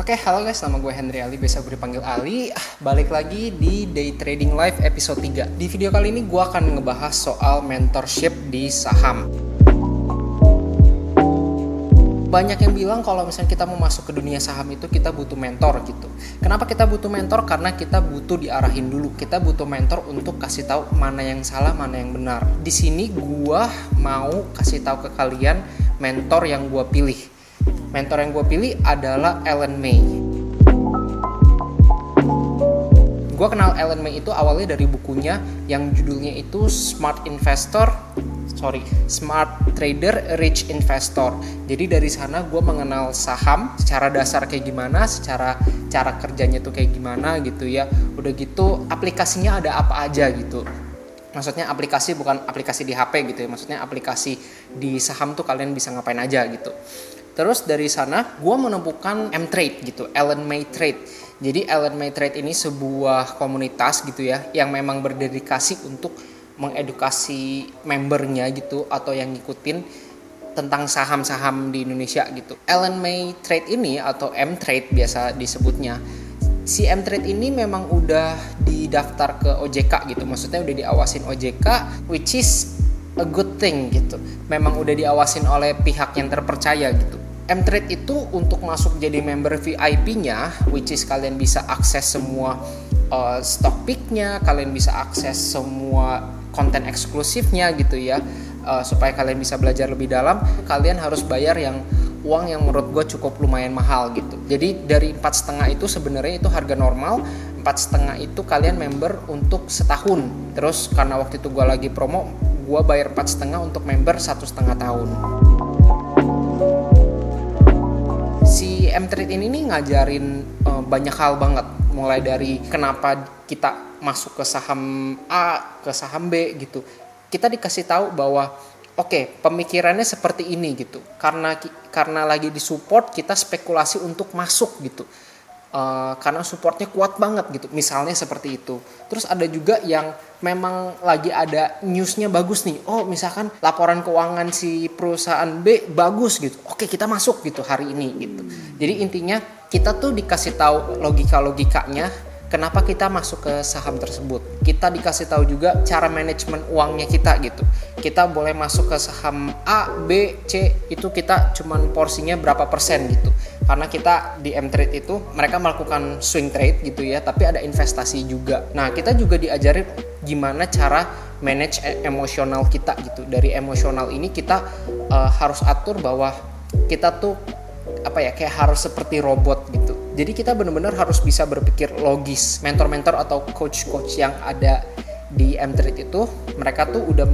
Oke, halo guys, nama gue Henry Ali, biasa gue dipanggil Ali. Balik lagi di Day Trading Live episode 3. Di video kali ini gue akan ngebahas soal mentorship di saham. Banyak yang bilang kalau misalnya kita mau masuk ke dunia saham itu kita butuh mentor gitu. Kenapa kita butuh mentor? Karena kita butuh diarahin dulu. Kita butuh mentor untuk kasih tahu mana yang salah, mana yang benar. Di sini gue mau kasih tahu ke kalian mentor yang gue pilih. Mentor yang gue pilih adalah Ellen May. Gue kenal Ellen May itu awalnya dari bukunya yang judulnya itu Smart Trader, Rich Investor. Jadi dari sana gue mengenal saham secara dasar kayak gimana, secara cara kerjanya tuh kayak gimana gitu ya. Udah gitu aplikasinya ada apa aja gitu. Maksudnya aplikasi bukan aplikasi di HP gitu ya. Maksudnya aplikasi di saham tuh kalian bisa ngapain aja gitu. Terus dari sana gue menemukan M-Trade gitu, Ellen May Trade. Jadi Ellen May Trade ini sebuah komunitas gitu ya, yang memang berdedikasi untuk mengedukasi membernya gitu atau yang ngikutin tentang saham-saham di Indonesia gitu. Ellen May Trade ini atau M-Trade biasa disebutnya. Si M-Trade ini memang udah didaftar ke OJK gitu, maksudnya udah diawasin OJK, which is a good thing gitu. Memang udah diawasin oleh pihak yang terpercaya gitu. M-Trade itu untuk masuk jadi member VIP-nya, which is kalian bisa akses semua stock pick-nya, kalian bisa akses semua konten eksklusifnya gitu ya, supaya kalian bisa belajar lebih dalam, kalian harus bayar yang uang yang menurut gue cukup lumayan mahal gitu. Jadi dari 4,5 itu sebenarnya itu harga normal, 4,5 itu kalian member untuk setahun. Terus karena waktu itu gue lagi promo, gue bayar 4,5 untuk member 1,5 tahun. Si M-Trade ini nih ngajarin banyak hal banget, mulai dari kenapa kita masuk ke saham A, ke saham B gitu. Kita dikasih tahu bahwa oke, pemikirannya seperti ini gitu. Karena lagi disupport, kita spekulasi untuk masuk gitu. Karena supportnya kuat banget gitu, misalnya seperti itu. Terus ada juga yang memang lagi ada newsnya bagus nih, oh misalkan laporan keuangan si perusahaan B bagus gitu, oke kita masuk gitu hari ini gitu. Jadi intinya kita tuh dikasih tahu logikanya kenapa kita masuk ke saham tersebut. Kita dikasih tahu juga cara manajemen uangnya kita gitu. Kita boleh masuk ke saham A, B, C, itu kita cuman porsinya berapa persen gitu. Karena kita di M-Trade itu mereka melakukan swing trade gitu ya, tapi ada investasi juga. Nah, kita juga diajarin gimana cara manage emosional kita gitu. Dari emosional ini kita harus atur bahwa kita tuh kayak harus seperti robot gitu. Jadi kita benar-benar harus bisa berpikir logis. Mentor-mentor atau coach-coach yang ada di M-Trade itu, mereka tuh udah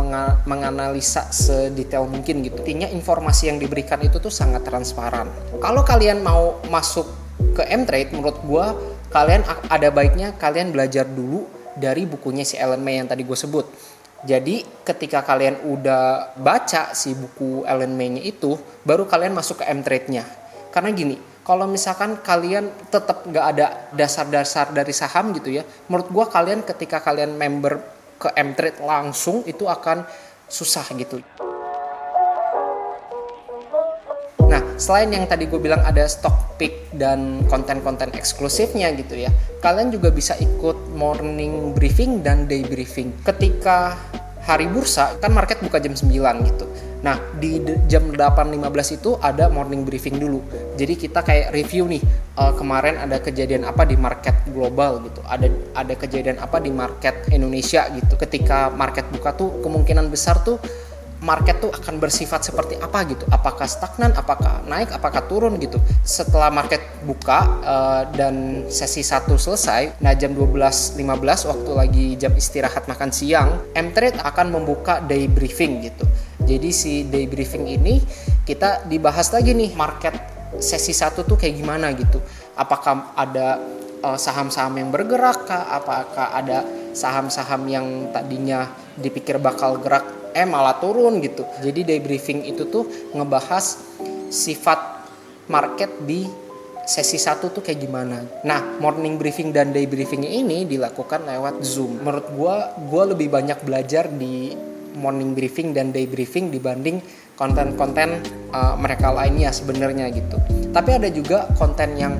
menganalisa sedetail mungkin gitu. Intinya informasi yang diberikan itu tuh sangat transparan. Kalau kalian mau masuk ke M-Trade, menurut gue kalian ada baiknya kalian belajar dulu dari bukunya si Ellen May yang tadi gue sebut. Jadi ketika kalian udah baca si buku Ellen May-nya itu, baru kalian masuk ke M-Trade-nya. Karena gini, kalau misalkan kalian tetap gak ada dasar-dasar dari saham gitu ya, menurut gue kalian ketika kalian member ke M-Trade langsung itu akan susah gitu. Nah, selain yang tadi gue bilang ada stock pick dan konten-konten eksklusifnya gitu ya, kalian juga bisa ikut morning briefing dan day briefing. Ketika hari bursa kan market buka jam 9 gitu. Nah, di jam 8.15 itu ada morning briefing dulu. Jadi kita kayak review nih, kemarin ada kejadian apa di market global gitu. Ada kejadian apa di market Indonesia gitu. Ketika market buka tuh kemungkinan besar tuh market tuh akan bersifat seperti apa gitu. Apakah stagnan, apakah naik, apakah turun gitu. Setelah market buka dan sesi 1 selesai, nah jam 12.15 waktu lagi jam istirahat makan siang, M-Trade akan membuka day briefing gitu. Jadi si day briefing ini kita dibahas lagi nih market sesi 1 tuh kayak gimana gitu. Apakah ada saham-saham yang bergerak kah? Apakah ada saham-saham yang tadinya dipikir bakal gerak malah turun gitu. Jadi day briefing itu tuh ngebahas sifat market di sesi 1 tuh kayak gimana. Nah, morning briefing dan day briefing ini dilakukan lewat Zoom. Menurut gue lebih banyak belajar di morning briefing dan day briefing dibanding konten-konten mereka lainnya sebenarnya gitu. Tapi ada juga konten yang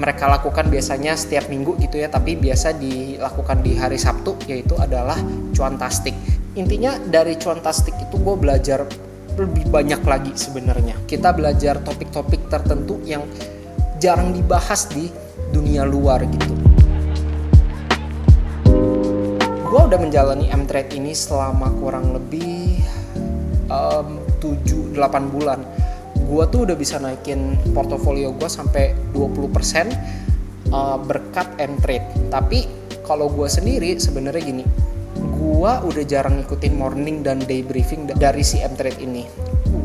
mereka lakukan biasanya setiap minggu gitu ya, tapi biasa dilakukan di hari Sabtu, yaitu adalah cuantastik. Intinya dari cuantastik itu gue belajar lebih banyak lagi sebenarnya. Kita belajar topik-topik tertentu yang jarang dibahas di dunia luar gitu. Gue udah menjalani M-Trade ini selama kurang lebih 7-8 bulan. Gue tuh udah bisa naikin portofolio gue sampai 20% berkat M-Trade. Tapi kalau gue sendiri sebenarnya gini, gue udah jarang ngikutin morning dan day briefing dari si M-Trade ini.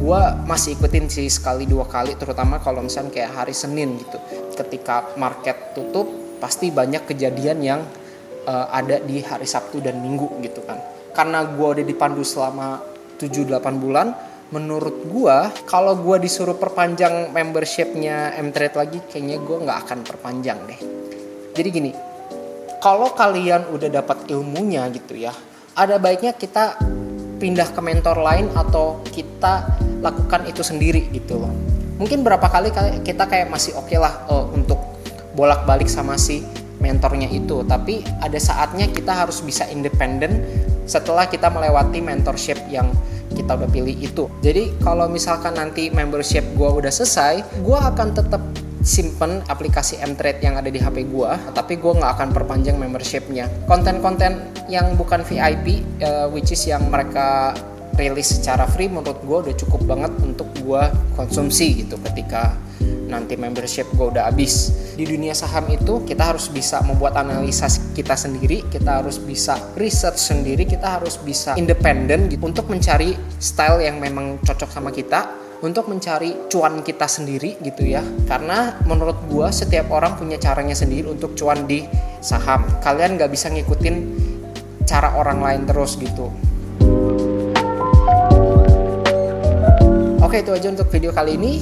Gue masih ikutin sih sekali dua kali, terutama kalau misalnya kayak hari Senin gitu. Ketika market tutup, pasti banyak kejadian yang ada di hari Sabtu dan Minggu gitu kan. Karena gue udah dipandu selama 7-8 bulan, menurut gue kalau gue disuruh perpanjang membershipnya M-Trade lagi, kayaknya gue gak akan perpanjang deh. Jadi gini, kalau kalian udah dapat ilmunya gitu ya, ada baiknya kita pindah ke mentor lain atau kita lakukan itu sendiri gitu loh. Mungkin berapa kali kita kayak masih oke lah untuk bolak-balik sama si mentornya itu, tapi ada saatnya kita harus bisa independen setelah kita melewati mentorship yang kita udah pilih itu. Jadi kalau misalkan nanti membership gue udah selesai, gue akan tetap simpen aplikasi M-Trade yang ada di HP gue, tapi gue nggak akan perpanjang membershipnya. Konten-konten yang bukan VIP, which is yang mereka rilis secara free, menurut gue udah cukup banget untuk gue konsumsi gitu ketika nanti membership gue udah habis. Di dunia saham itu kita harus bisa membuat analisa kita sendiri, kita harus bisa research sendiri, kita harus bisa independen gitu, untuk mencari style yang memang cocok sama kita, untuk mencari cuan kita sendiri gitu ya. Karena menurut gue setiap orang punya caranya sendiri untuk cuan di saham. Kalian gak bisa ngikutin cara orang lain terus gitu. Oke, itu aja untuk video kali ini.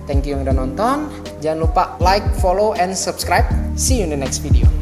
Thank you yang udah nonton. Jangan lupa like, follow, and subscribe. See you in the next video.